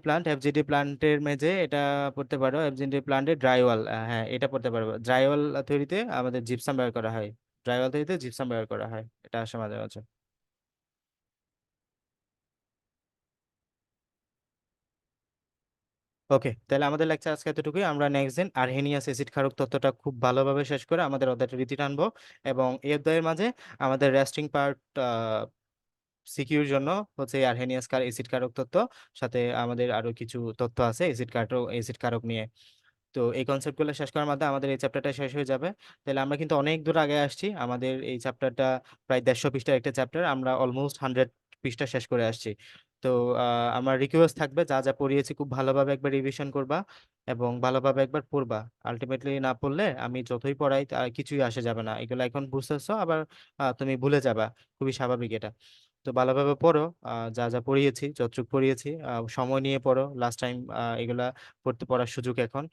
প্লান্টের মেঝে, এটা পড়তে পারো। এফজিডি প্লান্টের ড্রাইওয়াল, হ্যাঁ এটা পড়তে পারবো। ড্রাইওয়াল তৈরিতে আমাদের জিপসাম ব্যবহার করা হয়, ড্রাইওয়াল তৈরিতে জিপসাম ব্যবহার করা হয়, এটা আসে মাঝে মাঝে। ওকে, তাহলে আমাদের লেকচার আজকে এতটুকুই। আমরা নেক্সট দিন আরহেনিয়াস অ্যাসিড ক্ষারক তত্ত্বটা খুব ভালোভাবে শেষ করে আমাদের অধ্যায়টা রীতি টানবো, এবং এই অধ্যায়ের মাঝে আমাদের রেস্টিং পার্ট সিকিউর জন্য হচ্ছে আরহেনিয়াস অ্যাসিড ক্ষারক তত্ত্ব, সাথে আমাদের আরো কিছু তথ্য আছে অ্যাসিড ক্ষারক নিয়ে। তো এই কনসেপ্টগুলো শেষ করার মাধ্যমে আমাদের এই চ্যাপ্টারটা শেষ হয়ে যাবে। তাহলে আমরা কিন্তু অনেক দূর আগে আসছি, আমাদের এই চ্যাপ্টারটা প্রায় 150 পৃষ্ঠার একটা চ্যাপ্টার, আমরা অলমোস্ট 100 পৃষ্ঠা শেষ করে আসছি। তো আমার রিকোয়েস্ট থাকবে, যা যা পড়িয়েছি খুব ভালোভাবে একবার রিভিশন করবা এবং ভালোভাবে একবার পড়বা। আলটিমেটলি না পড়লে আমি যতই পড়াই তা কিছুই আসে যাবে না, এগুলো এখন বুঝতেছো আবার তুমি ভুলে যাবা, খুবই স্বাভাবিক এটা। তো ভালোভাবে পড়ো, যা যা পড়িয়েছি যতটুকু পড়িয়েছি সময় নিয়ে পড়ো, লাস্ট টাইম এগুলা পড়ার সুযোগ এখন।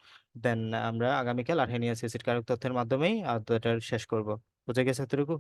দেন আমরা আগামীকাল আর্হেনিয়াস অ্যাসিড কারক তথ্যের মাধ্যমেই এটার শেষ করব। বুঝে গেছে এতটুকু?